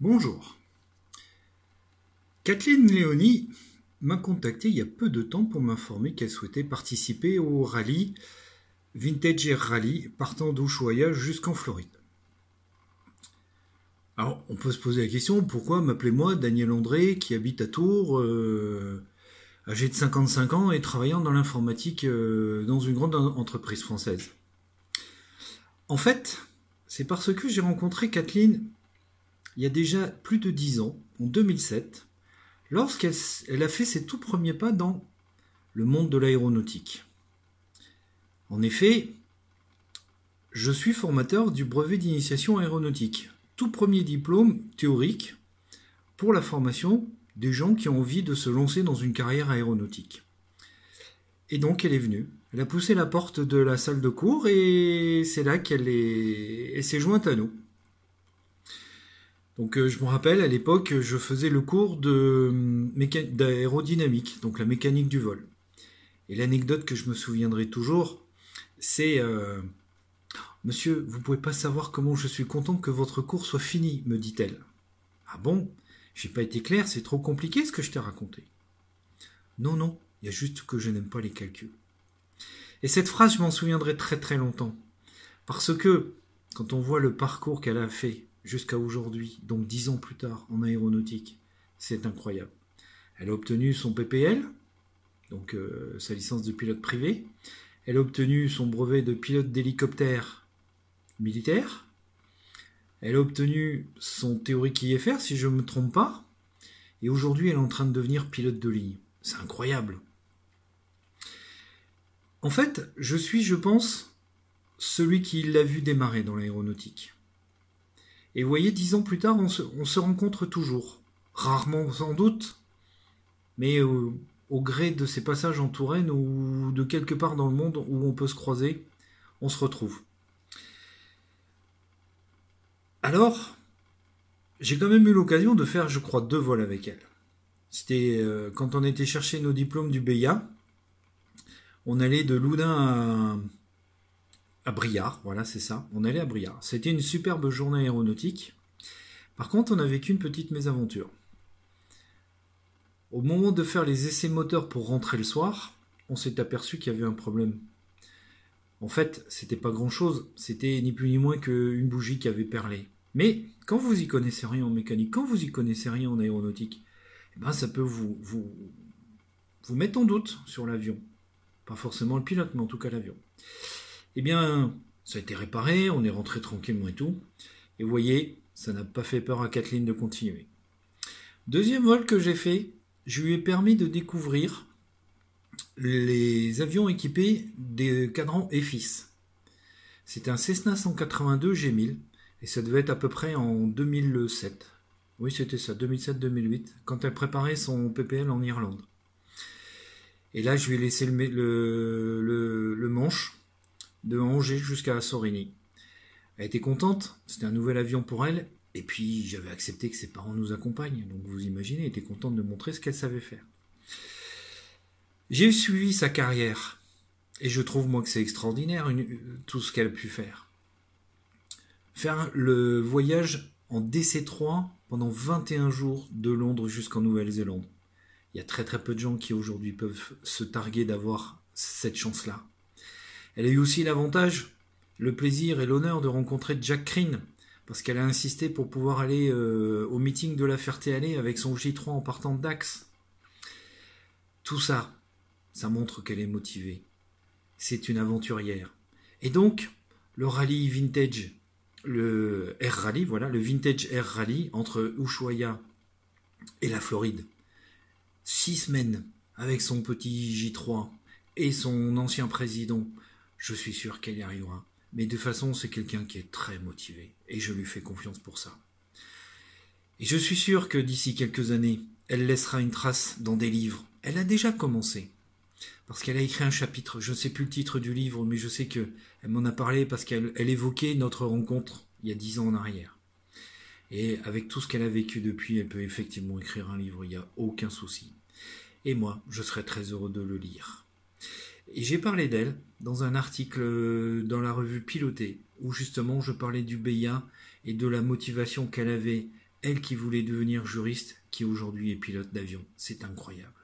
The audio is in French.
Bonjour. Kathleen Léoni m'a contacté il y a peu de temps pour m'informer qu'elle souhaitait participer au rallye Vintage Air Rally partant d'Ushuaïa jusqu'en Floride. Alors, on peut se poser la question, pourquoi m'appeler moi, Daniel André, qui habite à Tours, âgé de 55 ans et travaillant dans l'informatique dans une grande entreprise française? En fait, c'est parce que j'ai rencontré Kathleen il y a déjà plus de 10 ans, en 2007, lorsqu'elle a fait ses tout premiers pas dans le monde de l'aéronautique. En effet, je suis formateur du brevet d'initiation aéronautique, tout premier diplôme théorique pour la formation des gens qui ont envie de se lancer dans une carrière aéronautique. Et donc elle est venue, elle a poussé la porte de la salle de cours et c'est là elle s'est jointe à nous. Donc je me rappelle, à l'époque, je faisais le cours d'aérodynamique, donc la mécanique du vol. Et l'anecdote que je me souviendrai toujours, c'est Monsieur, vous pouvez pas savoir comment je suis content que votre cours soit fini, me dit-elle. Ah bon? J'ai pas été clair, c'est trop compliqué ce que je t'ai raconté. Non, non, il y a juste que je n'aime pas les calculs. Et cette phrase, je m'en souviendrai très très longtemps. Parce que, quand on voit le parcours qu'elle a fait jusqu'à aujourd'hui, donc 10 ans plus tard, en aéronautique, c'est incroyable. Elle a obtenu son PPL, donc sa licence de pilote privé. Elle a obtenu son brevet de pilote d'hélicoptère militaire. Elle a obtenu son théorique IFR, si je ne me trompe pas. Et aujourd'hui, elle est en train de devenir pilote de ligne. C'est incroyable. En fait, je suis, je pense, celui qui l'a vu démarrer dans l'aéronautique. Et vous voyez, 10 ans plus tard, on se rencontre toujours. Rarement sans doute, mais au gré de ces passages en Touraine ou de quelque part dans le monde où on peut se croiser, on se retrouve. Alors, j'ai quand même eu l'occasion de faire, je crois, 2 vols avec elle. C'était quand on était chercher nos diplômes du BIA, on allait de Loudun à Briare, voilà, c'est ça, on allait à Briare. C'était une superbe journée aéronautique. Par contre, on a vécu une petite mésaventure. Au moment de faire les essais moteurs pour rentrer le soir, on s'est aperçu qu'il y avait un problème. En fait, c'était pas grand-chose, c'était ni plus ni moins qu'une bougie qui avait perlé. Mais quand vous y connaissez rien en mécanique, quand vous y connaissez rien en aéronautique, eh ben ça peut vous mettre en doute sur l'avion. Pas forcément le pilote, mais en tout cas l'avion. Eh bien, ça a été réparé, on est rentré tranquillement et tout. Et vous voyez, ça n'a pas fait peur à Kathleen de continuer. Deuxième vol que j'ai fait, je lui ai permis de découvrir les avions équipés des cadrans EFIS. C'était un Cessna 182 G1000 et ça devait être à peu près en 2007. Oui, c'était ça, 2007-2008, quand elle préparait son PPL en Irlande. Et là, je lui ai laissé le manche de Angers jusqu'à Sorigny. Elle était contente, c'était un nouvel avion pour elle, et puis j'avais accepté que ses parents nous accompagnent, donc vous imaginez, elle était contente de montrer ce qu'elle savait faire. J'ai suivi sa carrière, et je trouve moi que c'est extraordinaire tout ce qu'elle a pu faire. Faire le voyage en DC-3 pendant 21 jours de Londres jusqu'en Nouvelle-Zélande. Il y a très très peu de gens qui aujourd'hui peuvent se targuer d'avoir cette chance-là. Elle a eu aussi l'avantage, le plaisir et l'honneur de rencontrer Jack Crean, parce qu'elle a insisté pour pouvoir aller au meeting de la Ferté-Alais avec son J3 en partant de Dax. Tout ça, ça montre qu'elle est motivée. C'est une aventurière. Et donc, le rallye vintage, le Air Rally, voilà, le Vintage Air Rally entre Ushuaïa et la Floride. 6 semaines avec son petit J3 et son ancien président. Je suis sûr qu'elle y arrivera. Mais de toute façon, c'est quelqu'un qui est très motivé. Et je lui fais confiance pour ça. Et je suis sûr que d'ici quelques années, elle laissera une trace dans des livres. Elle a déjà commencé. Parce qu'elle a écrit un chapitre. Je ne sais plus le titre du livre, mais je sais qu'elle m'en a parlé parce qu'elle évoquait notre rencontre il y a 10 ans en arrière. Et avec tout ce qu'elle a vécu depuis, elle peut effectivement écrire un livre. Il n'y a aucun souci. Et moi, je serais très heureux de le lire. Et j'ai parlé d'elle dans un article dans la revue Piloté, où justement je parlais du BIA et de la motivation qu'elle avait Elle qui voulait devenir juriste, qui aujourd'hui est pilote d'avion. C'est incroyable.